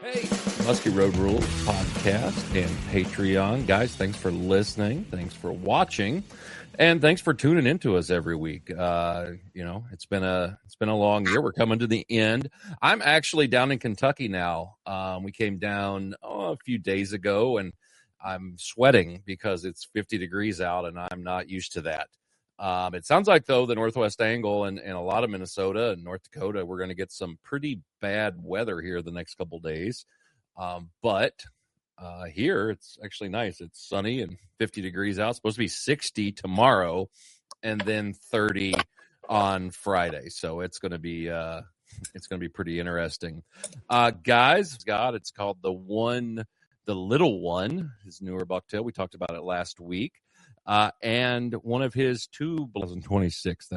Hey, Muskie Road Rules podcast and Patreon. Guys, thanks for listening. Thanks for watching. And thanks for tuning into us every week. It's been a long year. We're coming to the end. I'm actually down in Kentucky now. We came down a few days ago, and I'm sweating because it's 50 degrees out, and I'm not used to that. It sounds like, though, the Northwest Angle and a lot of Minnesota and North Dakota, we're going to get some pretty bad weather here the next couple days. But here, it's actually nice. It's sunny and 50 degrees out. It's supposed to be 60 tomorrow and then 30 on Friday. So it's going to be pretty interesting. Guys, it's called the Little One, his newer bucktail. We talked about it last week. And one of his 2026.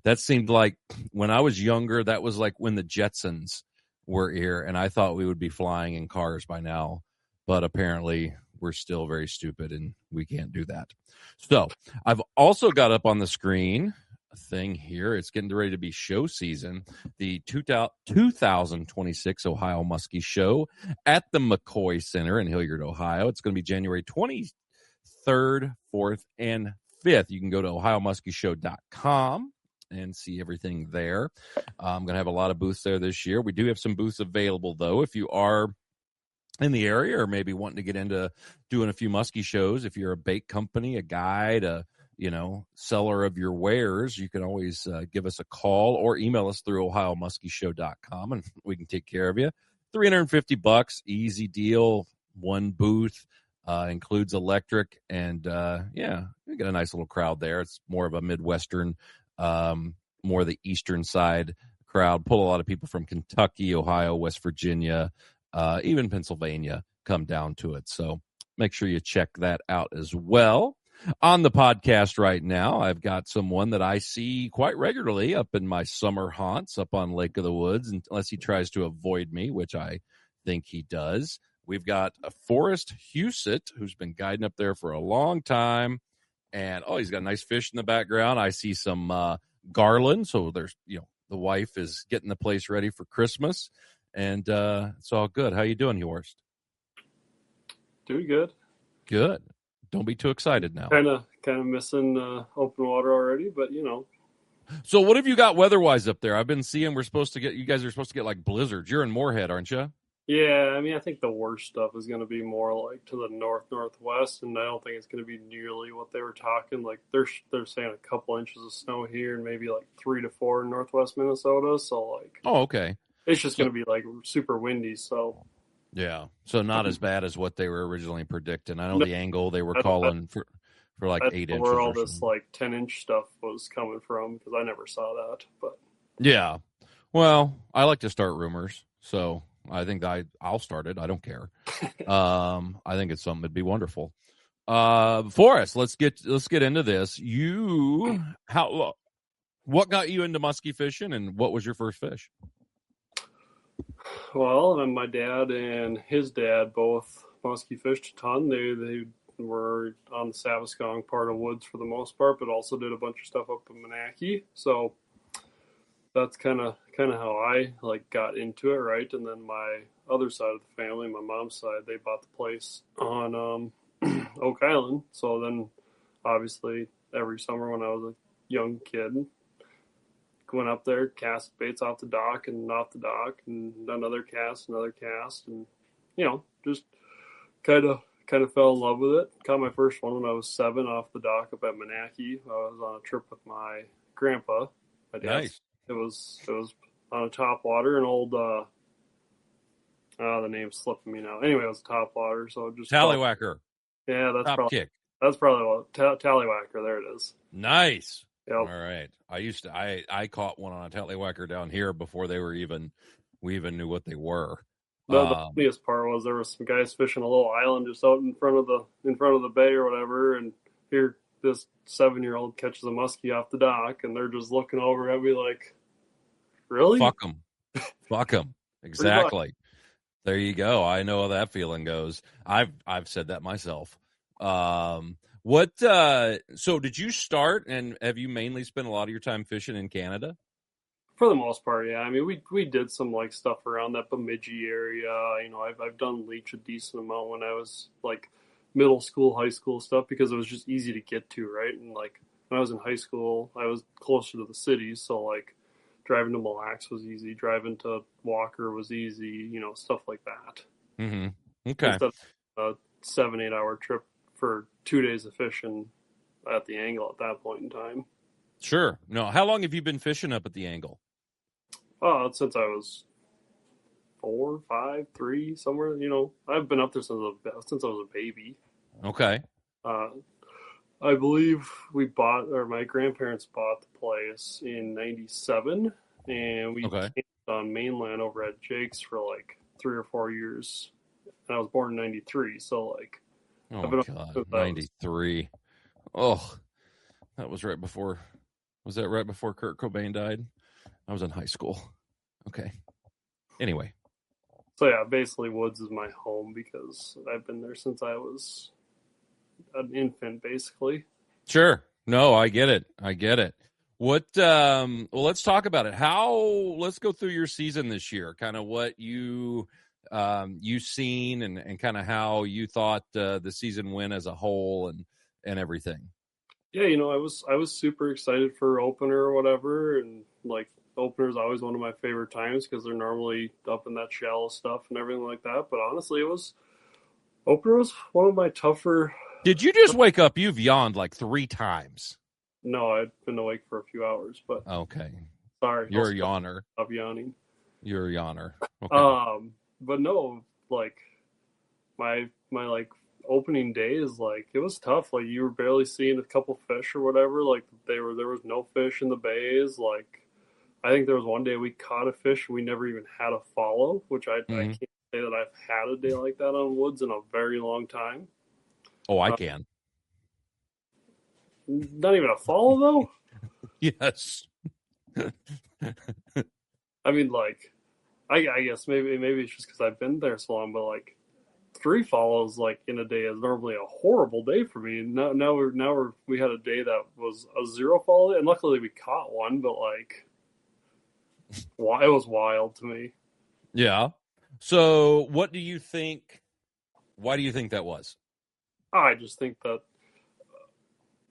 That seemed like when I was younger, that was like when the Jetsons were here, and I thought we would be flying in cars by now, but apparently we're still very stupid and we can't do that. So I've also got up on the screen a thing here. It's getting ready to be show season, the 2026 Ohio Muskie Show at the McCoy Center in Hilliard, Ohio. It's going to be January 23rd, 4th, and 5th. You can go to ohiomuskieshow.com and see everything there. I'm going to have a lot of booths there this year. We do have some booths available, though, if you are in the area or maybe wanting to get into doing a few muskie shows. If you're a bake company, a guide, a seller of your wares, you can always give us a call or email us through ohiomuskieshow.com, and we can take care of you. $350, easy deal, one booth. Includes electric, and we get a nice little crowd there. It's more of a Midwestern, more the eastern side crowd. Pull a lot of people from Kentucky, Ohio, West Virginia, even Pennsylvania come down to it. So make sure you check that out as well. On the podcast right now, I've got someone that I see quite regularly up in my summer haunts up on Lake of the Woods, unless he tries to avoid me, which I think he does. We've got a Forrst Huset who's been guiding up there for a long time. And, he's got nice fish in the background. I see some garland. So there's, the wife is getting the place ready for Christmas. And it's all good. How you doing, Forrst? Doing good. Good. Don't be too excited now. Kind of missing open water already, but, So what have you got weather-wise up there? I've been seeing you guys are supposed to get like blizzards. You're in Moorhead, aren't you? Yeah, I think the worst stuff is going to be more like to the northwest, and I don't think it's going to be nearly what they were talking. Like they're saying a couple inches of snow here, and maybe like 3 to 4 in northwest Minnesota. So like, okay, it's just going to be like super windy. So yeah, so not as bad as what they were originally predicting. I know the angle they were calling for like 8 inches. Where all this like 10-inch stuff was coming from, because I never saw that. But yeah, well, I like to start rumors, so. I think I'll start it. I don't care. I think it's something that'd be wonderful. Forrest, let's get into this. What got you into muskie fishing, and what was your first fish? Well, my dad and his dad both muskie fished a ton. They were on the Saviskong part of woods for the most part, but also did a bunch of stuff up in Monackey. So that's kind of how I got into it, right? And then my other side of the family, my mom's side, they bought the place on Oak Island. So then, obviously, every summer when I was a young kid, went up there, cast baits off the dock, and another cast, and just kind of fell in love with it. Caught my first one when I was 7 off the dock up at Monackey. I was on a trip with my grandpa, my dad. Nice. It was on a top water, an old the name's slipping me now. Anyway, it was a top water, so just Tallywhacker. Yeah, Top kick. That's probably what Tallywhacker. There it is. Nice. Yep. All right. I caught one on a Tallywhacker down here before we even knew what they were. The funniest part was there was some guys fishing a little island just out in front of the bay or whatever, and here this 7-year-old catches a muskie off the dock, and they're just looking over at me like, really? Fuck them. Exactly. There you go. I know how that feeling goes. I've said that myself. So did you start, and have you mainly spent a lot of your time fishing in Canada? For the most part, yeah. I mean, we did some like stuff around that Bemidji area. You know, I've done leech a decent amount when I was like middle school, high school stuff because it was just easy to get to, right? And like when I was in high school, I was closer to the cities, so like driving to Mille Lacs was easy, driving to Walker was easy, you know, stuff like that. Mm-hmm. Okay. Instead of a 7, 8 hour trip for 2 days of fishing at the angle at that point in time. Sure. No. How long have you been fishing up at the angle? Oh, since I was 4, 5, 3, somewhere. You know, I've been up there since I was a baby. Okay. Uh, I believe my grandparents bought the place in '97, and we Okay. camped on mainland over at Jake's for like 3 or 4 years. And I was born in '93, so like Oh I've my been up God. since I was. 93. Oh, that was right before. Was that right before Kurt Cobain died? I was in high school. Okay. Anyway. So yeah, basically Woods is my home because I've been there since I was an infant, basically. Sure. No, I get it. I get it. What well, let's talk about it. Let's go through your season this year, kind of what you seen and kind of how you thought the season went as a whole and everything. Yeah, you know, I was super excited for opener or whatever, and like opener is always one of my favorite times because they're normally up in that shallow stuff and everything like that. But honestly, opener was one of my tougher. Did you just wake up? You've yawned like 3 times. No, I'd been awake for a few hours, but Okay. sorry, You're a yawner. Stop yawning. You're a yawner. Okay. But no, like my like opening day is like it was tough. Like you were barely seeing a couple fish or whatever. Like there was no fish in the bays. Like I think there was one day we caught a fish and we never even had a follow, which I can't say that I've had a day like that on Woods in a very long time. Oh, I can. Not even a follow though. Yes. I mean, like, I guess maybe it's just because I've been there so long, but like 3 follows like in a day is normally a horrible day for me. Now we had a day that was a 0 follow, and luckily we caught one, but like, it was wild to me. Yeah. So, what do you think? Why do you think that was? I just think that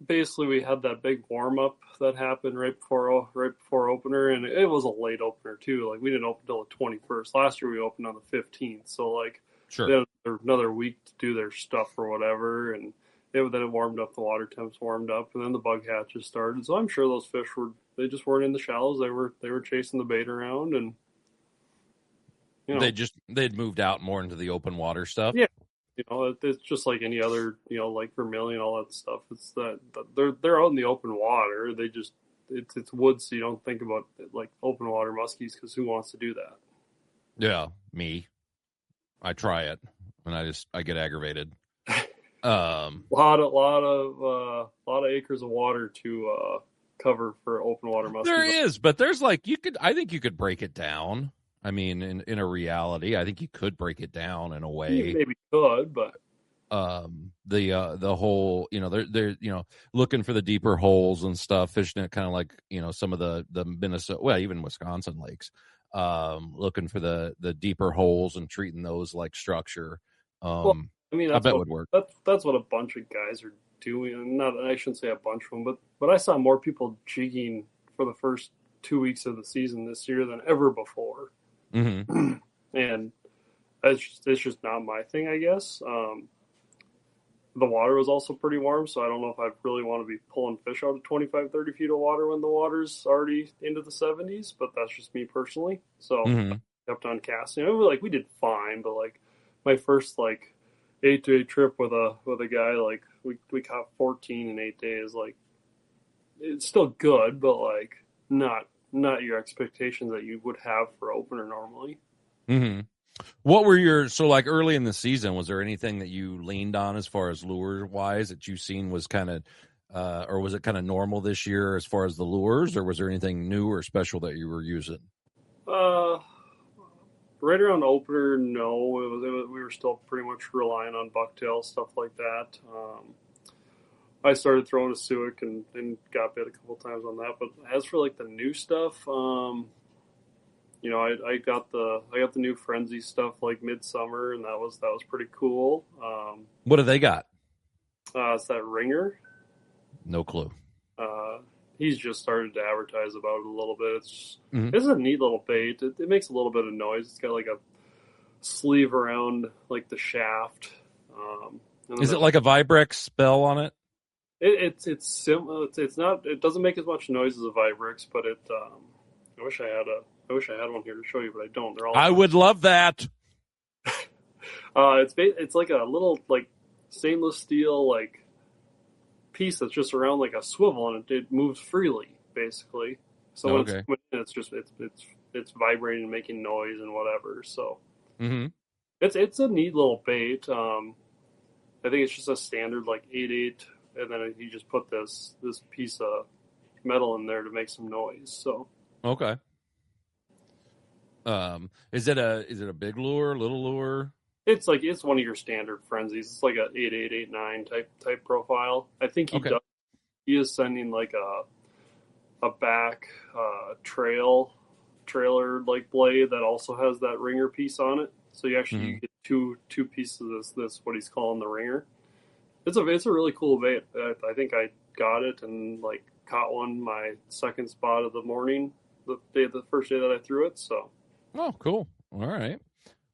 basically we had that big warm up that happened right before opener, and it was a late opener too. Like we didn't open till the 21st. Last year we opened on the 15th, so like Sure. they had another week to do their stuff or whatever, and then it warmed up. The water temps warmed up, and then the bug hatches started. So I'm sure those fish they just weren't in the shallows. They were chasing the bait around, and you know they'd moved out more into the open water stuff. yeah. You know, it's just like any other, you know, like vermilion, all that stuff. It's that they're out in the open water. It's woods, so you don't think about like open water muskies because who wants to do that? Yeah, me. I try it, and I get aggravated. Lot of acres of water to cover for open water muskies. There is, but there's like I think you could break it down. I mean, in a reality, I think you could break it down in a way. You maybe could, but the whole, you know, they're you know, looking for the deeper holes and stuff, fishing it kind of like, you know, some of the Minnesota, well, even Wisconsin lakes, looking for the deeper holes and treating those like structure. Well, I mean, I bet would work. That's what a bunch of guys are doing. Not, I shouldn't say a bunch of them, but I saw more people jigging for the first 2 weeks of the season this year than ever before. Mm-hmm. And it's just not my thing, I guess. The water was also pretty warm, so I don't know if I really want to be pulling fish out of 25, 30 feet of water when the water's already into the 70s, but that's just me personally. So I kept on casting. We did fine, but like my first like 8-day trip with a guy, like we caught 14 in 8 days. Like it's still good, but like not your expectations that you would have for opener normally. Mm-hmm. What were so like early in the season, was there anything that you leaned on as far as lure wise that you seen was kind of, or was it kind of normal this year as far as the lures, or was there anything new or special that you were using? Right around opener, no, we were still pretty much relying on bucktail, stuff like that. I started throwing a Suic and got bit a couple times on that. But as for like the new stuff, I got the new Frenzy stuff like midsummer, and that was pretty cool. What do they got? It's that ringer. No clue. He's just started to advertise about it a little bit. Mm-hmm. It's a neat little bait. It makes a little bit of noise. It's got like a sleeve around like the shaft. Is it like a Vibrex bell on it? It's not. It doesn't make as much noise as a Vibrex, but it. I wish I had one here to show you, but I don't. They're all. I would love that. It's like a little like stainless steel like piece that's just around like a swivel, and it moves freely basically. So when it's coming in, it's vibrating and making noise and whatever. So it's a neat little bait. I think it's just a standard like 8/8, and then you just put this piece of metal in there to make some noise. So okay. Is it a big lure, little lure? It's one of your standard frenzies. It's like a 8/8, 8/9 type profile. I think he is sending like a back trailer like blade that also has that ringer piece on it. So you actually get two pieces of this what he's calling the ringer. It's a really cool bait. I think I got it and like caught one my second spot of the morning, the first day that I threw it. So. Oh, cool. All right.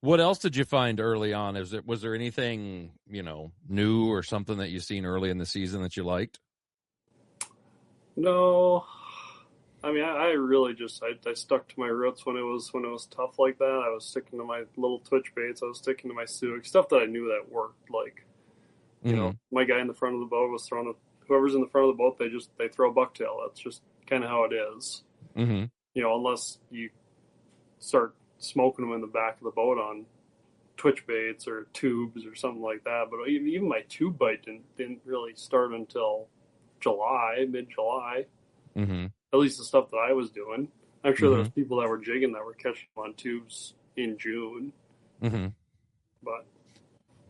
What else did you find early on? Was there anything, new or something that you seen early in the season that you liked? No. I mean, I really just I stuck to my roots when it was tough like that. I was sticking to my little twitch baits. I was sticking to my Suic stuff that I knew that worked. Like, my guy in the front of the boat was throwing whoever's in the front of the boat. They throw a bucktail. That's just kind of how it is. Mm-hmm. Unless you start smoking them in the back of the boat on twitch baits or tubes or something like that. But even my tube bite didn't really start until mid-July. Mm-hmm. At least the stuff that I was doing. I'm sure there was people that were jigging that were catching them on tubes in June. Mm-hmm. But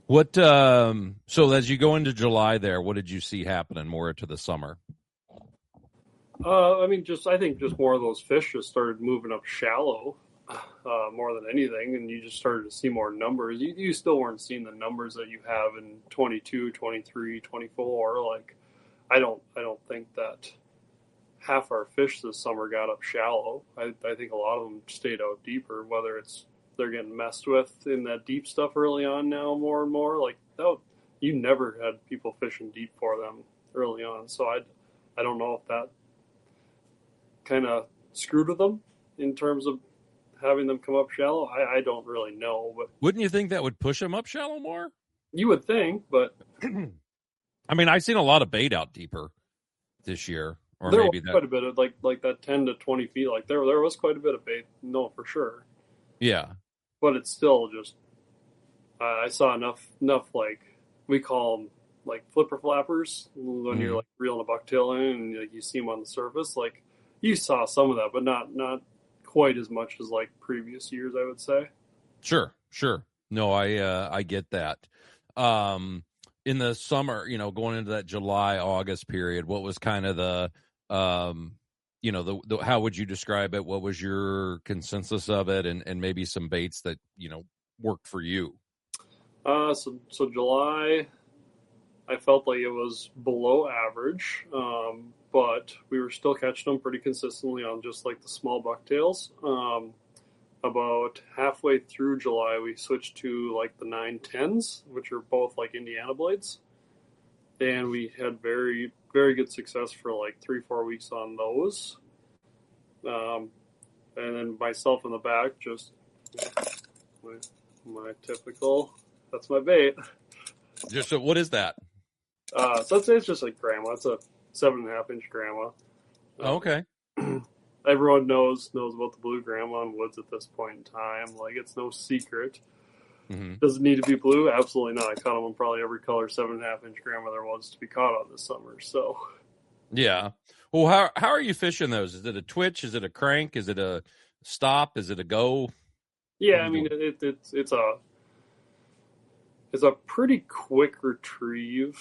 what? So as you go into July, what did you see happening more to the summer? I think just more of those fish just started moving up shallow. More than anything, and you just started to see more numbers. You still weren't seeing the numbers that you have in 22, 23, 24. Like, I don't think that half our fish this summer got up shallow. I think a lot of them stayed out deeper, whether it's they're getting messed with in that deep stuff early on now more and more. Like, you never had people fishing deep for them early on. So I don't know if that kind of screwed with them in terms of having them come up shallow. I don't really know, but wouldn't you think that would push them up shallow more? You would think, but I mean, I've seen a lot of bait out deeper this year, or there maybe was quite a bit of like that 10 to 20 feet. Like there was quite a bit of bait, no, for sure. Yeah, but it's still just I saw enough like we call them like flipper flappers when you're like reeling a bucktail in and like you see them on the surface. Like you saw some of that, but not quite as much as like previous years, I would say. Sure. No, I get that. In the summer, going into that July, August period, what was kind of the how would you describe it? What was your consensus of it, and maybe some baits that worked for you? So July, I felt like it was below average, but we were still catching them pretty consistently on just like the small bucktails. About halfway through July, we switched to like the 910s, which are both like Indiana blades. And we had very, very good success for like 3-4 weeks on those. And then myself in the back, just my typical, that's my bait. So what is that? So I'd say it's just like grandma. It's a 7.5-inch grandma. Okay. Everyone knows about the blue grandma on woods at this point in time. Like, it's no secret. Mm-hmm. Does it need to be blue? Absolutely not. I caught them on probably every color 7.5-inch grandma there was to be caught on this summer. So, yeah. Well, how are you fishing those? Is it a twitch? Is it a crank? Is it a stop? Is it a go? Yeah, I mean it's a pretty quick retrieve.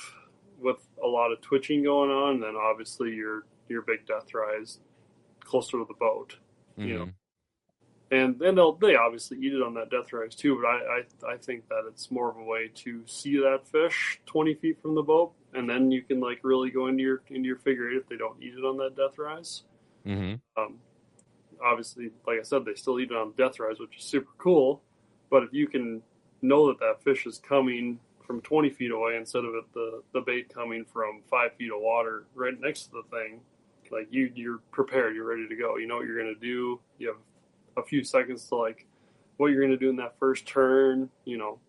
with a lot of twitching going on, and then obviously your big death rise closer to the boat, you know. And then they obviously eat it on that death rise too, but I think that it's more of a way to see that fish 20 feet from the boat, and then you can like really go into your figure eight if they don't eat it on that death rise. Obviously, like I said, they still eat it on death rise, which is super cool. But if you can know that that fish is coming from 20 feet away instead of the bait coming from 5 feet of water right next to the thing, like you're prepared, you're ready to go. You know what you're going to do. You have a few seconds to like what you're going to do in that first turn, you know.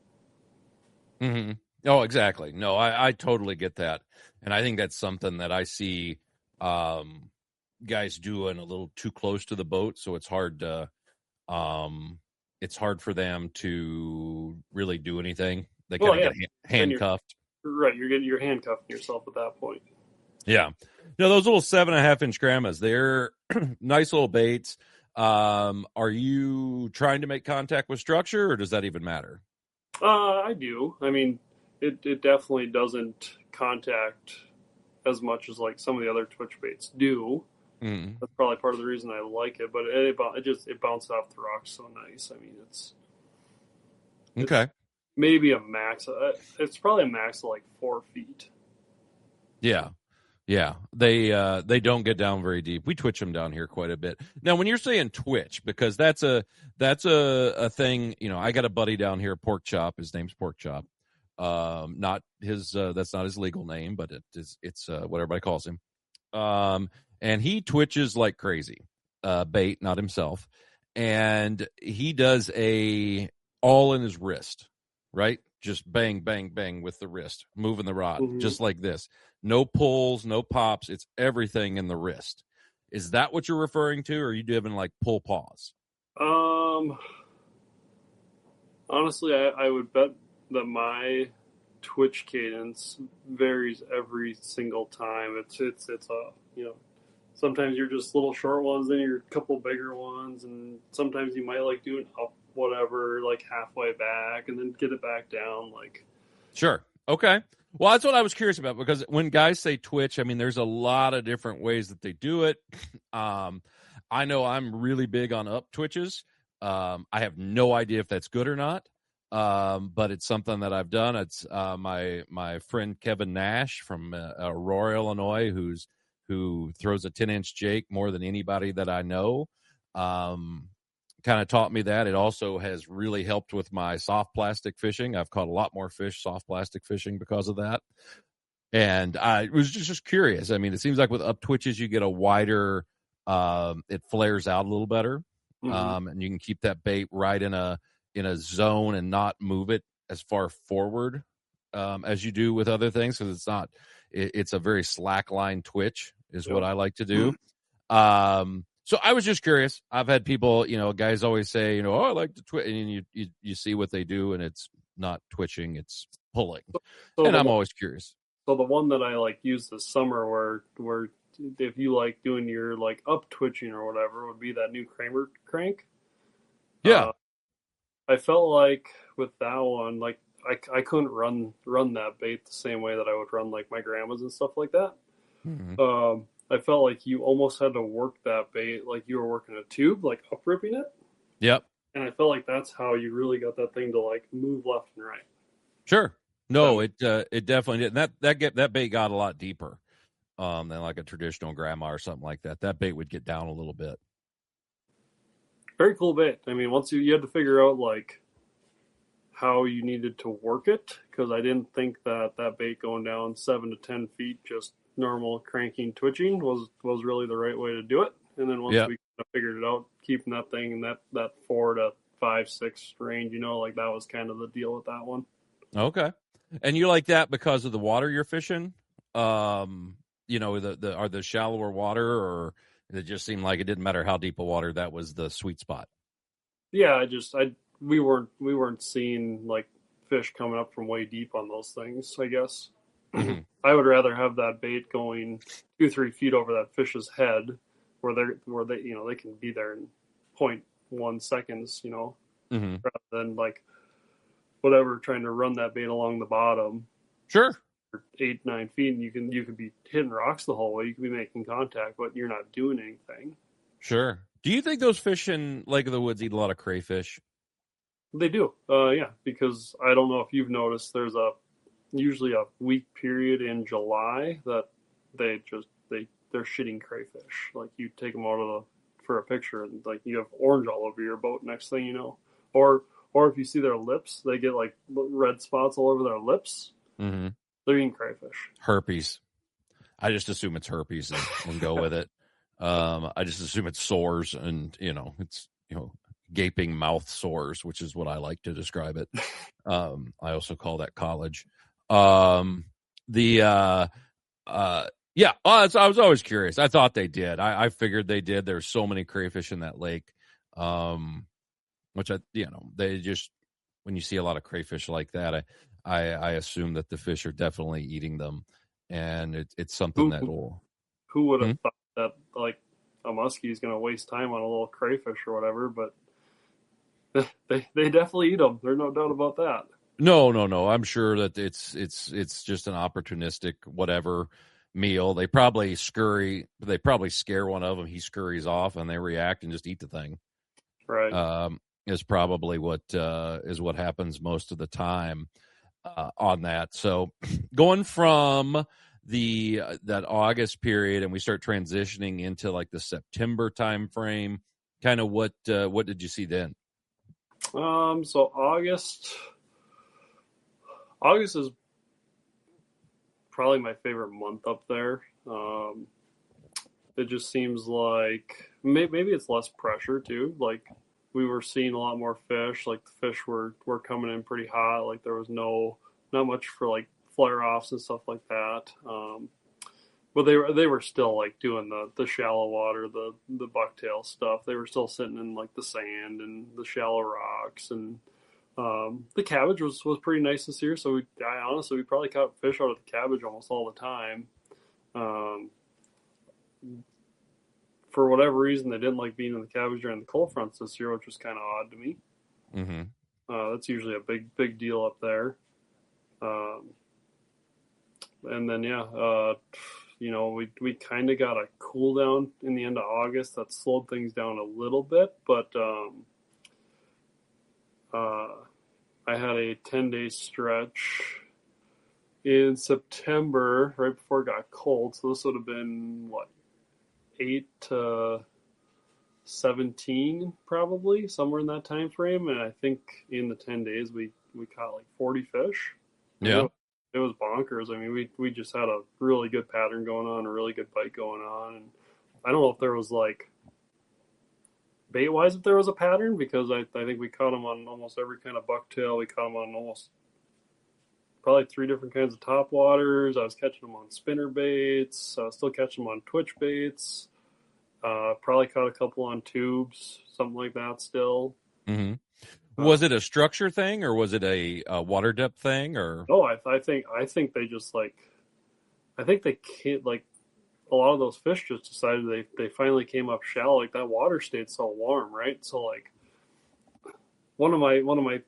Oh, exactly. No, I totally get that. And I think that's something that I see guys doing a little too close to the boat. So it's hard for them to really do anything. They kind of get handcuffed. You're handcuffing yourself at that point. Yeah. No, those little 7.5-inch grandmas, they're nice little baits. Are you trying to make contact with structure, or does that even matter? I do. I mean, it definitely doesn't contact as much as like some of the other twitch baits do. That's probably part of the reason I like it, but it bounces off the rocks so nice. I mean, it's maybe a max. It's probably a max of like 4 feet. Yeah. They don't get down very deep. We twitch them down here quite a bit. Now, when you're saying twitch, because that's a thing, you know, I got a buddy down here, Pork Chop. His name's Pork Chop. Not his. That's not his legal name, but it's what everybody calls him. And he twitches like crazy. Bait, not himself, and he does all in his wrist, right? Just bang, bang, bang with the wrist, moving the rod, just like this. No pulls, no pops. It's everything in the wrist. Is that what you're referring to, or are you doing like pull pause? Honestly, I would bet that my twitch cadence varies every single time. It's a, you know, sometimes you're just little short ones, then you're a couple bigger ones, and sometimes you might like do an up whatever, like halfway back, and then get it back down. Like, sure, okay. Well, that's what I was curious about, because when guys say twitch, I mean, there's a lot of different ways that they do it. I know I'm really big on up twitches. I have no idea if that's good or not, but it's something that I've done. It's my friend Kevin Nash from Aurora, Illinois, who throws a 10-inch jake more than anybody that I know. Kind of taught me that. It also has really helped with my soft plastic fishing. I've caught a lot more fish soft plastic fishing because of that. And I was just curious. I mean, it seems like with up twitches, you get a wider, it flares out a little better. And you can keep that bait right in a zone and not move it as far forward as you do with other things. Because it's a very slack line twitch is what I like to do. So I was just curious. I've had people, you know, guys always say, you know, oh, I like to twitch, and you see what they do, and it's not twitching, it's pulling. And I'm always curious. So the one that I like use this summer, where if you like doing your like up twitching or whatever, would be that new Kramer crank. Yeah. I felt like with that one, like I couldn't run that bait the same way that I would run like my grandma's and stuff like that. I felt like you almost had to work that bait like you were working a tube, like up ripping it. Yep. And I felt like that's how you really got that thing to like move left and right. Sure. No, it definitely did. And that bait got a lot deeper than like a traditional grandma or something like that. That bait would get down a little bit. Very cool bait. I mean, once you had to figure out like how you needed to work it, because I didn't think that bait going down 7 to 10 feet just normal cranking twitching was really the right way to do it. And then once we kind of figured it out, keeping that thing in that 4 to 5, 6 range, you know, like that was kind of the deal with that one. Okay. And you like that because of the water you're fishing? You know, are the shallower water, or it just seemed like it didn't matter how deep a water, that was the sweet spot? Yeah, we weren't seeing like fish coming up from way deep on those things, I guess. I would rather have that bait going 2-3 feet over that fish's head, where they you know they can be there in 0.1 seconds, you know, rather than like whatever trying to run that bait along the bottom. Sure. 8-9 feet, and you could be hitting rocks the whole way. You could be making contact, but you're not doing anything. Sure. Do you think those fish in Lake of the Woods eat a lot of crayfish? They do, yeah. Because I don't know if you've noticed, there's usually a week period in July that they're shitting crayfish. Like you take them out of for a picture, and like you have orange all over your boat. Next thing you know, or if you see their lips, they get like red spots all over their lips. Mm-hmm. They're eating crayfish. Herpes. I just assume it's herpes and go with it. I just assume it's sores, and it's gaping mouth sores, which is what I like to describe it. I also call that college. Yeah, I was always curious. I thought they did. I figured they did. There's so many crayfish in that lake, which they just, when you see a lot of crayfish like that, I assume that the fish are definitely eating them, and it's something that will. Who would have thought that like a muskie is going to waste time on a little crayfish or whatever? But they definitely eat them. There's no doubt about that. No. I'm sure that it's just an opportunistic whatever meal. They probably scare one of them. He scurries off, and they react and just eat the thing. Right. Is probably what happens most of the time on that. So going from that August period, and we start transitioning into like the September time frame, kind of what did you see then? So August is probably my favorite month up there. It just seems like maybe it's less pressure too. Like we were seeing a lot more fish. Like the fish were coming in pretty hot. Like there was not much for like flare offs and stuff like that. But they were still like doing the shallow water, the bucktail stuff. They were still sitting in like the sand and the shallow rocks, and the cabbage was pretty nice this year. So we probably caught fish out of the cabbage almost all the time. For whatever reason, they didn't like being in the cabbage during the cold fronts this year, which was kind of odd to me. Mm-hmm. That's usually a big deal up there. And then we kind of got a cool down in the end of August that slowed things down a little bit, but I had a 10-day stretch in September right before it got cold. So this would have been 8 to 17 probably, somewhere in that time frame. And I think in the 10 days we caught like 40 fish. Yeah. It was bonkers. I mean, we just had a really good pattern going on, a really good bite going on. And I don't know if there was like bait-wise if there was a pattern, because I think we caught them on almost every kind of bucktail. We caught them on almost probably 3 different kinds of topwaters. I was catching them on spinner baits. I was still catching them on twitch baits. Probably caught a couple on tubes, something like that still. Mm-hmm. Was it a structure thing, or was it a water depth thing, or? No, I think they just like, I think they can't, like, a lot of those fish just decided they finally came up shallow. Like that water stayed so warm, right? So like one of my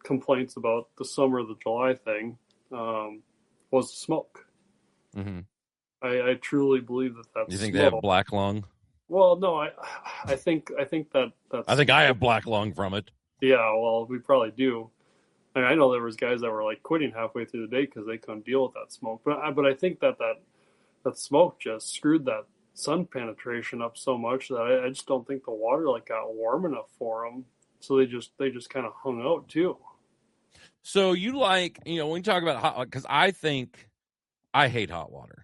complaints about the summer of the July thing was the smoke. Mm-hmm. I truly believe that's. You think smoke. they have black lung? Well, no, I think that's. I think I have black lung from it. Yeah, well, we probably do. I know there was guys that were like quitting halfway through the day because they couldn't deal with that smoke. But I think that smoke just screwed that sun penetration up so much that I just don't think the water like got warm enough for them. So they just kind of hung out too. So you like, when you talk about hot, because I think I hate hot water.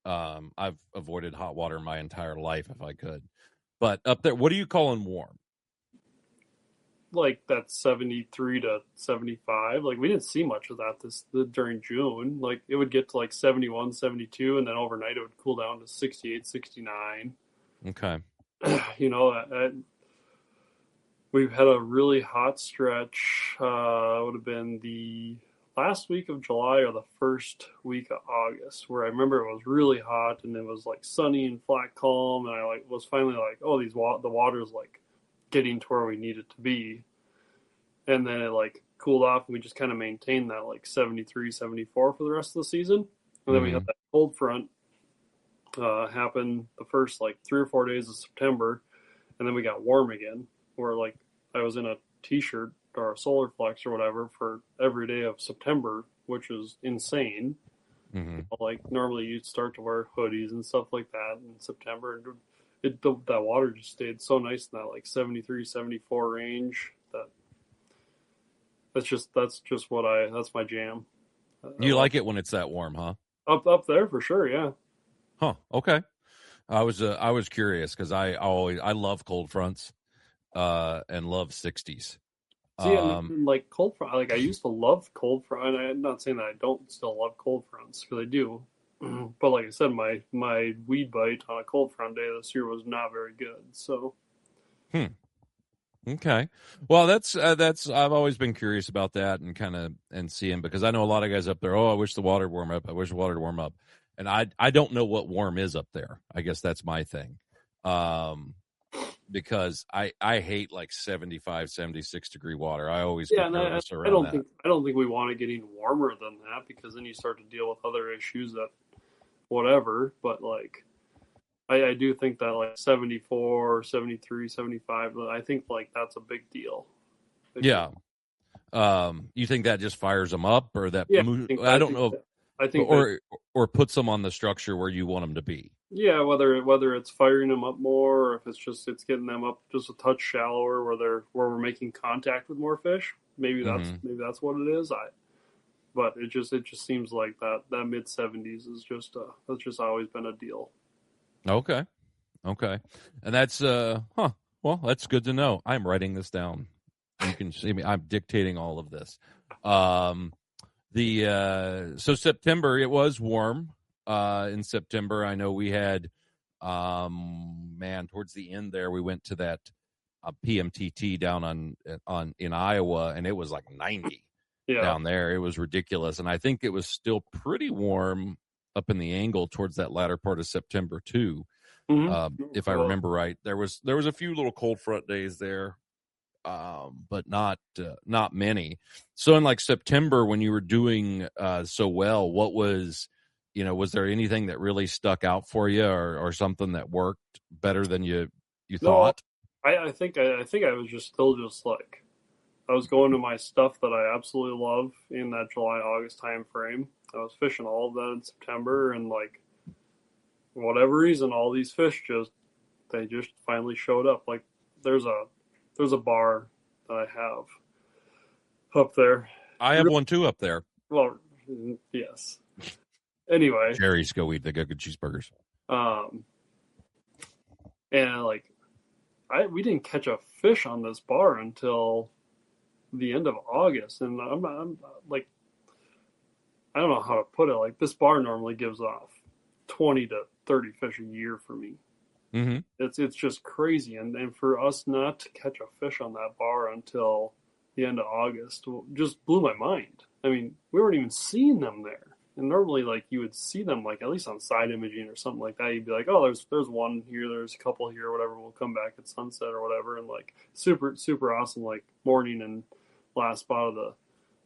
I've avoided hot water my entire life if I could. But up there, what are you calling warm? Like that 73 to 75. Like we didn't see much of that during June. Like it would get to like 71, 72, and then overnight it would cool down to 68, 69. Okay. We've had a really hot stretch. It would have been the last week of July or the first week of August, where I remember it was really hot and it was like sunny and flat calm, and I was finally like, oh, the water's like getting to where we need it to be. and then it like cooled off, and we just kind of maintained that like 73, 74 for the rest of the season. And then we had that cold front happen the first like 3 or 4 days of September, and then we got warm again, where like I was in a t-shirt or a solar flex or whatever for every day of September, which is insane. Mm-hmm. Like normally you'd start to wear hoodies and stuff like that in September, and that water just stayed so nice in that like 73, 74 range. That's just that's my jam. You like it when it's that warm, huh? Up there for sure, yeah. Huh. Okay. I was curious because I love cold fronts, and love 60s. See, and like cold front, like I used to love cold front. I'm not saying that I don't still love cold fronts because I do, but like I said, my weed bite on a cold front day this year was not very good. So, Okay. Well, that's I've always been curious about that and kind of seeing, because I know a lot of guys up there. Oh, I wish the water would warm up. I wish the water would warm up, and I don't know what warm is up there. I guess that's my thing. Because I hate like 75, 76 degree water. I always get nervous around that. I don't think we want it getting warmer than that, because then you start to deal with other issues that whatever. But like I do think that like 74, 73, 75, I think like that's a big deal. Yeah. You think that just fires them up, or that? Yeah, I don't know. I think or puts them on the structure where you want them to be. Yeah, whether it's firing them up more, or if it's getting them up just a touch shallower, where we're making contact with more fish. Maybe that's what it is. But it just seems like that mid 70s is just that's just always been a deal. Okay, and that's well, that's good to know. I'm writing this down. You can see me. I'm dictating all of this. So September, it was warm. In September, I know we had, towards the end there, we went to that PMTT down in Iowa, and it was like 90 down there. It was ridiculous, and I think it was still pretty warm up in the angle towards that latter part of September too. If I remember right, there was a few little cold front days there, but not many. So in like September, when you were doing so well, what was there anything that really stuck out for you, or something that worked better than you thought? I think I was just like I was going to my stuff that I absolutely love in that July August time frame. I was fishing all of that in September, and like for whatever reason, all these fish just finally showed up. Like there's a bar that I have up there. I have one too up there. Well, yes. Anyway, Jerry's go eat the good cheeseburgers. And like we didn't catch a fish on this bar until the end of August, and I'm like, I don't know how to put it. Like this bar normally gives off 20 to 30 fish a year for me. Mm-hmm. It's just crazy, and for us not to catch a fish on that bar until the end of August just blew my mind. I mean, we weren't even seeing them there. And normally, like, you would see them, like, at least on side imaging or something like that. You'd be like, oh, there's one here, there's a couple here, whatever. We'll come back at sunset or whatever. And, like, super, super awesome, like, morning and last spot of the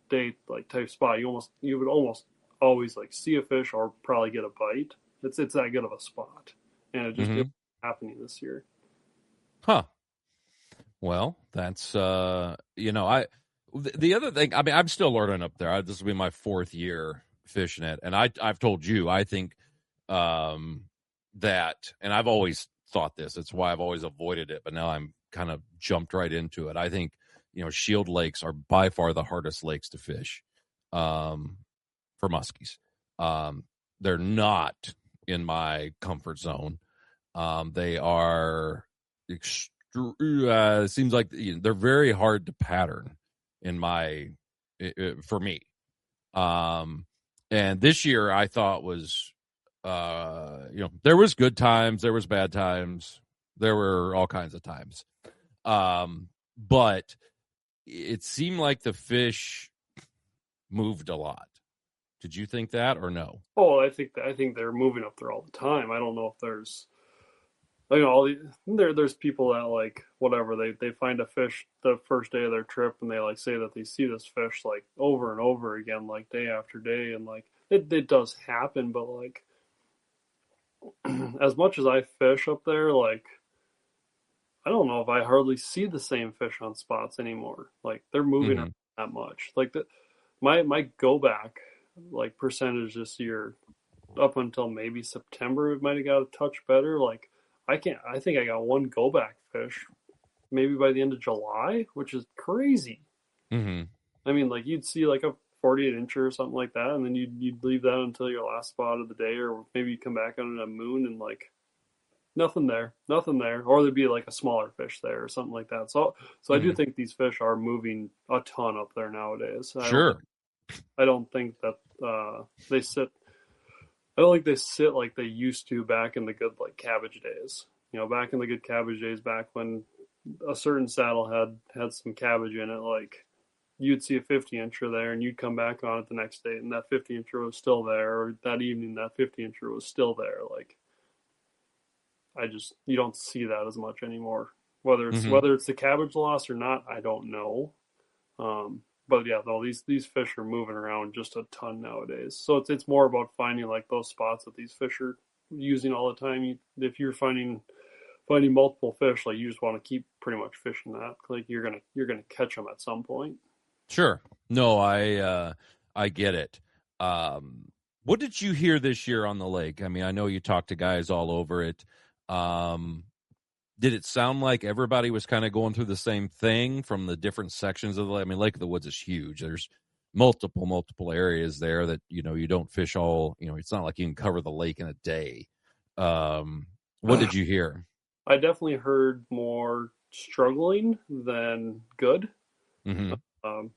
day, like, type spot. You would almost always, like, see a fish or probably get a bite. It's that good of a spot. And it just isn't happening this year. Huh. Well, that's, the other thing, I mean, I'm still learning up there. This will be my 4th year fishing it, and I've told you, I think that, and I've always thought this, it's why I've always avoided it, but now I'm kind of jumped right into it. I think shield lakes are by far the hardest lakes to fish for muskies. They're not in my comfort zone. They are it seems like they're very hard to pattern for me. And this year I thought was, there was good times, there was bad times, there were all kinds of times. But it seemed like the fish moved a lot. Did you think that or no? Oh, I think they're moving up there all the time. I don't know if like there's people that like whatever they find a fish the first day of their trip and they like say that they see this fish like over and over again like day after day and like it does happen, but like as much as I fish up there, like I don't know if I hardly see the same fish on spots anymore. Like they're moving around Hmm. that much. Like my go back like percentage this year up until maybe September it might have got a touch better. Like I think I got one go back fish maybe by the end of July, which is crazy. Hmm. I mean like you'd see like a 48 incher or something like that and then you'd leave that until your last spot of the day or maybe you come back on a moon and like nothing there, or there'd be like a smaller fish there or something like that. So I do Hmm. think these fish are moving a ton up there nowadays. Sure. I don't think that they sit. I don't think they sit like they used to back in the good like cabbage days. You know, back in the good cabbage days, back when a certain saddle had some cabbage in it, like you'd see a 50 incher there, and you'd come back on it the next day, and that 50 incher was still there, or that evening that 50 incher was still there. Like you don't see that as much anymore. Hmm. Whether it's the cabbage loss or not, I don't know. But yeah, though these fish are moving around just a ton nowadays. So it's more about finding like those spots that these fish are using all the time. If you're finding multiple fish, like you just want to keep pretty much fishing that. Like you're gonna catch them at some point. Sure. No, I get it. What did you hear this year on the lake? I mean, I know you talked to guys all over it. Um, did it sound like everybody was kind of going through the same thing from the different sections of the lake? I mean, Lake of the Woods is huge. There's multiple areas there that, you don't fish all, it's not like you can cover the lake in a day. What did you hear? I definitely heard more struggling than good. Hmm. Um,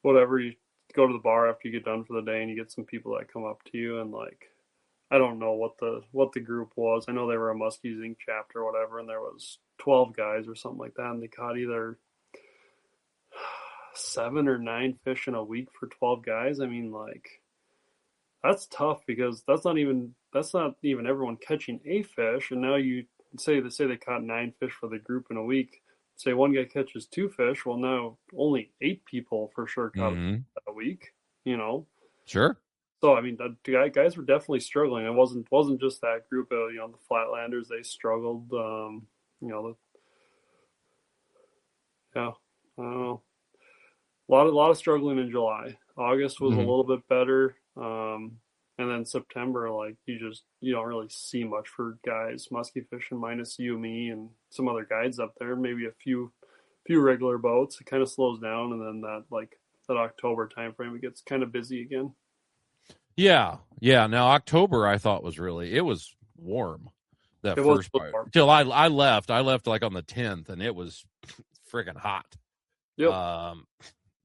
Whatever you go to the bar after you get done for the day and you get some people that come up to you and like I don't know what the group was. I know they were a Muskies Inc. chapter or whatever, and there was 12 guys or something like that, and they caught either 7 or 9 fish in a week for 12 guys. I mean, like that's tough because that's not even everyone catching a fish, and now you say they caught 9 fish for the group in a week. Say one guy catches 2 fish, well now only 8 people for sure caught Hmm. a week. You know, Sure. so I mean, the guys were definitely struggling. It wasn't just that group of the Flatlanders. They struggled. You know, yeah, I don't know. A lot of struggling in July. August was a Hmm. little bit better, and then September, like you don't really see much for guys musky fishing minus you, me, and some other guides up there. Maybe a few regular boats. It kind of slows down, and then that October time frame, it gets kind of busy again. Yeah. Yeah. Now, October, I thought it was warm that It was first a little part warm. till I left. I left like on the 10th and it was friggin' hot. Yep. Um,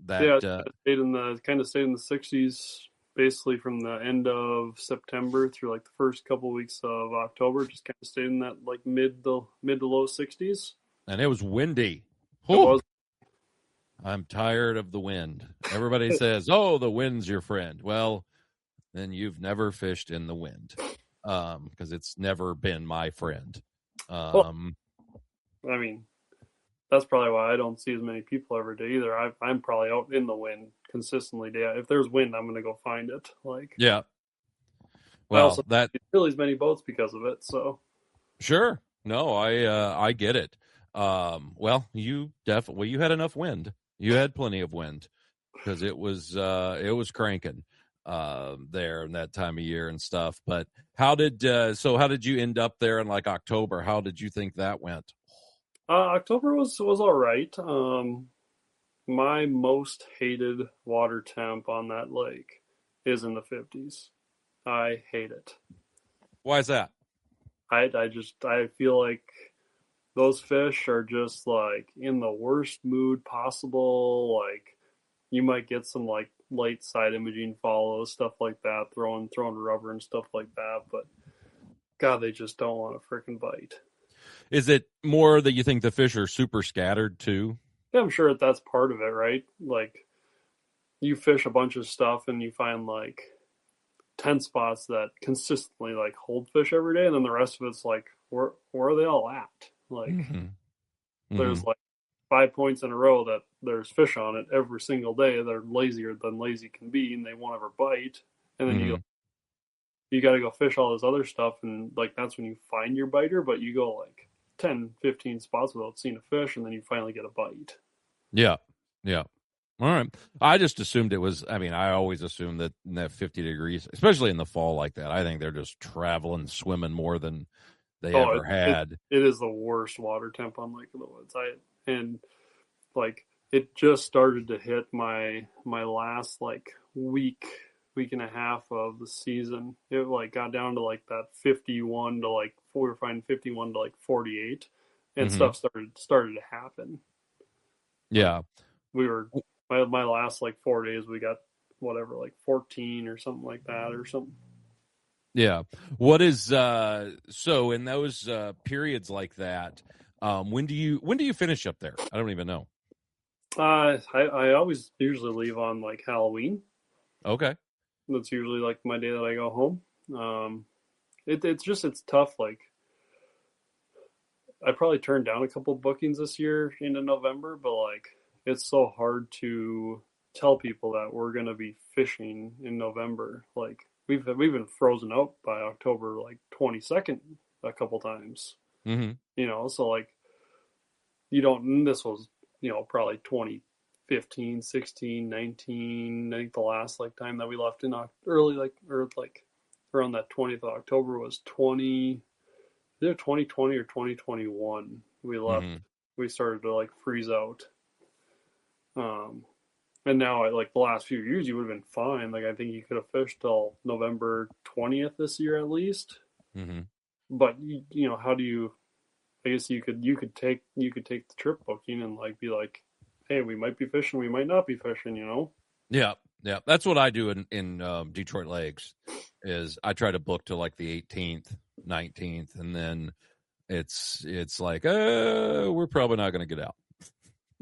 that, Yeah, it stayed in the 60s basically from the end of September through like the first couple weeks of October. Just kind of stayed in that like mid to low 60s. and it was windy. It Whew, was. I'm tired of the wind. Everybody says, "Oh, the wind's your friend." Well, then you've never fished in the wind, because it's never been my friend. Well, Um, I mean, that's probably why I don't see as many people every day either. I'm probably out in the wind consistently. Yeah, if there's wind, I'm gonna go find it. Like yeah. I also Well, that don't see really as many boats because of it. So sure. No, I get it. Well, you had enough wind. You had plenty of wind because it was cranking there in that time of year and stuff. But how did you end up there in like October? How did you think that went? October was all right. My most hated water temp on that lake is in the 50s. I hate it. Why is that? I feel like those fish are just like in the worst mood possible. Like you might get some like light side imaging follows, stuff like that, throwing rubber and stuff like that, but God, they just don't want to freaking bite. Is it more that you think the fish are super scattered too? Yeah, I'm sure that's part of it, right? Like you fish a bunch of stuff and you find like 10 spots that consistently like hold fish every day, and then the rest of it's like where are they all at? Like, Mm-hmm. there's Mm-hmm. like 5 points in a row that there's fish on it every single day. They're lazier than lazy can be, and they won't ever bite. And then Mm-hmm. you got to go fish all this other stuff, and like that's when you find your biter. But you go like 10, 15 spots without seeing a fish, and then you finally get a bite. Yeah. Yeah. All right. I just assumed it was, I mean, I always assume that in that 50 degrees, especially in the fall like that, I think they're just traveling, swimming more than they Oh, ever had. it is the worst water temp on Lake of the Woods. And like it just started to hit my last like week and a half of the season. It like got down to like that 51 to like we were finding 51 to like 48, and Mm-hmm. stuff started to happen. Like Yeah. we were my last like 4 days we got whatever like 14 or something like that or something. Yeah. What is so in those periods like that, when do you finish up there? I don't even know. I always usually leave on like Halloween. Okay. That's usually like my day that I go home. It's tough. Like I probably turned down a couple bookings this year into November, but like it's so hard to tell people that we're gonna be fishing in November. Like we've been frozen out by October like 22nd a couple times. Mm-hmm. So like you don't. This was probably 2015, 16, 19. I think the last like time that we left in early like around that 20th of October was 2020 or 2021. We left. Mm-hmm. We started to like freeze out. Um, and now like the last few years, you would have been fine. Like I think you could have fished till November 20th this year at least. Mm-hmm. But how do you? I guess you could take the trip booking and like be like, hey, we might be fishing, we might not be fishing. Yeah. Yeah. That's what I do in Detroit Lakes is I try to book to like the 18th, 19th, and then it's like, we're probably not going to get out.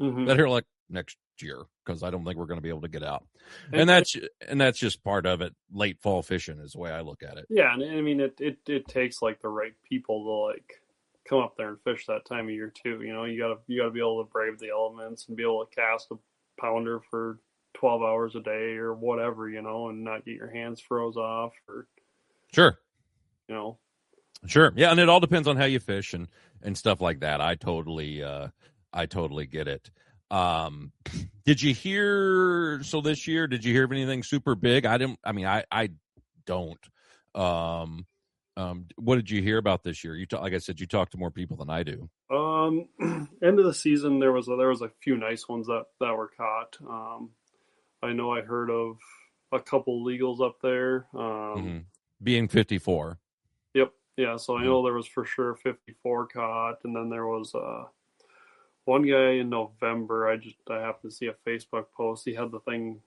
Mm-hmm. Better like next year because I don't think we're going to be able to get out. And that's just part of it. Late fall fishing is the way I look at it. yeah, and I mean it takes like the right people to like come up there and fish that time of year too. You gotta be able to brave the elements and be able to cast a pounder for 12 hours a day or whatever, and not get your hands froze off or Sure. you know. Sure. Yeah, and it all depends on how you fish and stuff like that. I totally get it. Did you hear this year, did you hear of anything super big? I don't. What did you hear about this year? Like I said, you talk to more people than I do. End of the season there was a few nice ones that were caught. I know I heard of a couple legals up there. Mm-hmm. Being 54. Yep. Yeah, so I Mm-hmm. know there was for sure 54 caught, and then there was one guy in November. I happened to see a Facebook post. He had the thing.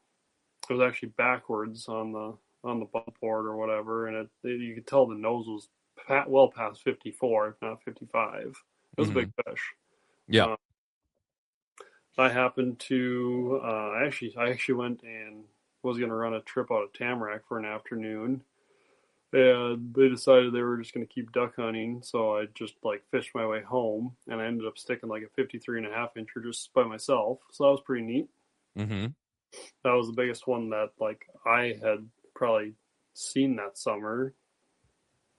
It was actually backwards on the bump board or whatever, and you could tell the nose was well past 54, if not 55. It was Mm-hmm. a big fish. Yeah. I happened to I actually went and was going to run a trip out of Tamarack for an afternoon, and they decided they were just going to keep duck hunting, so I just like fished my way home, and I ended up sticking like a 53.5 incher just by myself, so that was pretty neat. Mm-hmm. That was the biggest one that like I had probably seen that summer.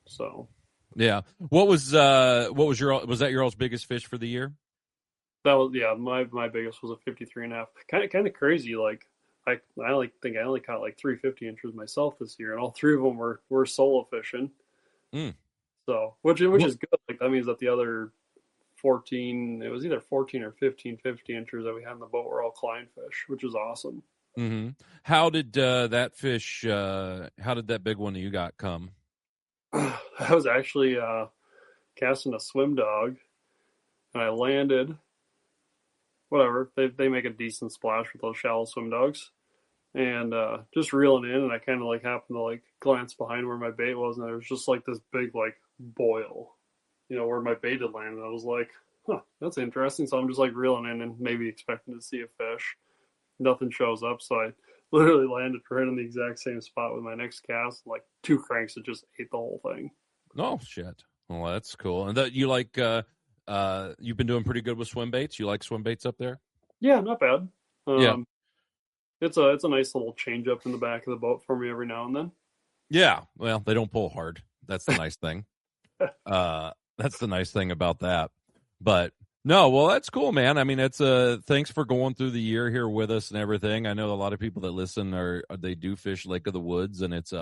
So Yeah. Was that your all's biggest fish for the year? that was my biggest was a 53.5. Kind of crazy. Like I think I only caught like 350 inches myself this year, and all three of them were solo fishing. Mm. So which is good. Like that means that the other 14, it was either 14 or 15 50 inchers that we had in the boat were all Klein fish, which is awesome. Mm-hmm. How did that fish? How did that big one that you got come? I was actually casting a swim dog, and I landed. Whatever, they make a decent splash with those shallow swim dogs, and just reeling in, and I kind of like happened to like glance behind where my bait was, and there was just like this big like boil, where my bait had landed. I was like, huh, that's interesting. So I'm just like reeling in and maybe expecting to see a fish. Nothing shows up, so I literally landed right in the exact same spot with my next cast. Like two cranks that just ate the whole thing. Oh shit! Well, that's cool. And that you like, you've been doing pretty good with swim baits. You like swim baits up there? Yeah, not bad. Yeah. It's a nice little change up in the back of the boat for me every now and then. Yeah. Well, they don't pull hard. That's the nice thing. That's the nice thing about that. But no, well, that's cool, man. I mean, it's thanks for going through the year here with us and everything. I know a lot of people that listen they do fish Lake of the Woods, and it's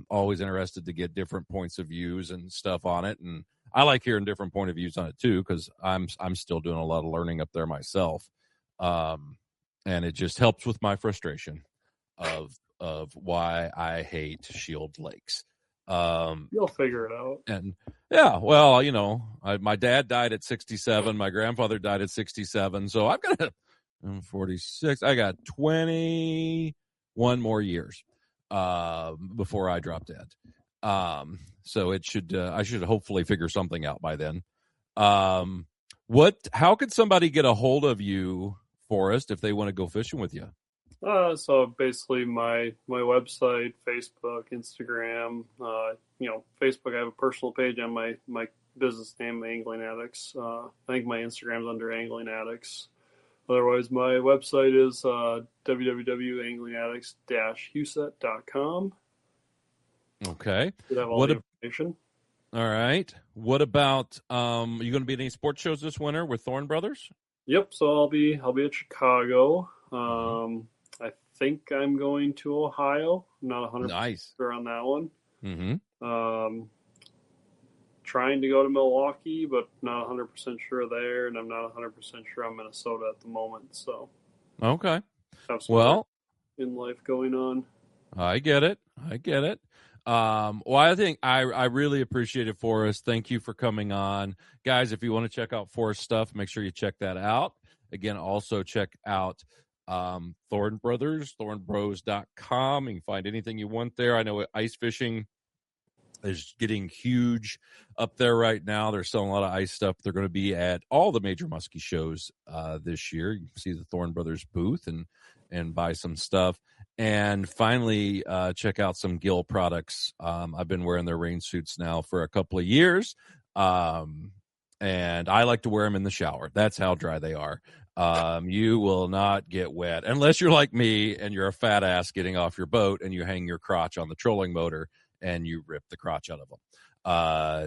always interested to get different points of views and stuff on it. And I like hearing different point of views on it too, because I'm still doing a lot of learning up there myself. And it just helps with my frustration of why I hate shield lakes. You'll figure it out. And yeah, well, my dad died at 67. My grandfather died at 67. So I've got 46. I got 21 more years before I drop dead. So it should I should hopefully figure something out by then. How could somebody get a hold of you, Forrest, if they want to go fishing with you? So basically my website, Facebook, Instagram, Facebook, I have a personal page on my business name, Angling Addicts. I think my Instagram's under Angling Addicts. Otherwise, my website is www.anglingaddicts-huset.com. Okay. You have all the information. All right. What about you going to be at any sports shows this winter with Thorne Brothers? Yep. So I'll be at Chicago. I think I'm going to Ohio. I'm not 100% sure on that one. Mm-hmm. Trying to go to Milwaukee, but not 100% sure there, and I'm not 100% sure on Minnesota at the moment. So, okay. Have some in life going on. I get it. Well, I think I really appreciate it, Forrest. Thank you for coming on. Guys, if you want to check out Forrest stuff, make sure you check that out. Again, also check out Thorne Brothers, thornbros.com. You can find anything you want there. I know ice fishing is getting huge up there right now. They're selling a lot of ice stuff. They're going to be at all the major muskie shows this year. You can see the Thorne Brothers booth and buy some stuff. And finally, check out some Gill products. I've been wearing their rain suits now for a couple of years. And I like to wear them in the shower. That's how dry they are. You will not get wet unless you're like me and you're a fat ass getting off your boat and you hang your crotch on the trolling motor and you rip the crotch out of them.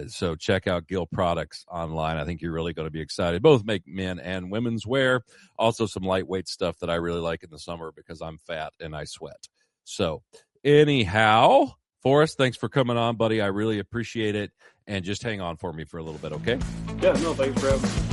So check out Gill products online. I think you're really going to be excited. Both make men and women's wear. Also some lightweight stuff that I really like in the summer because I'm fat and I sweat. So anyhow, Forrest, thanks for coming on, buddy. I really appreciate it. And just hang on for me for a little bit, okay? Yeah, no, thanks for having me.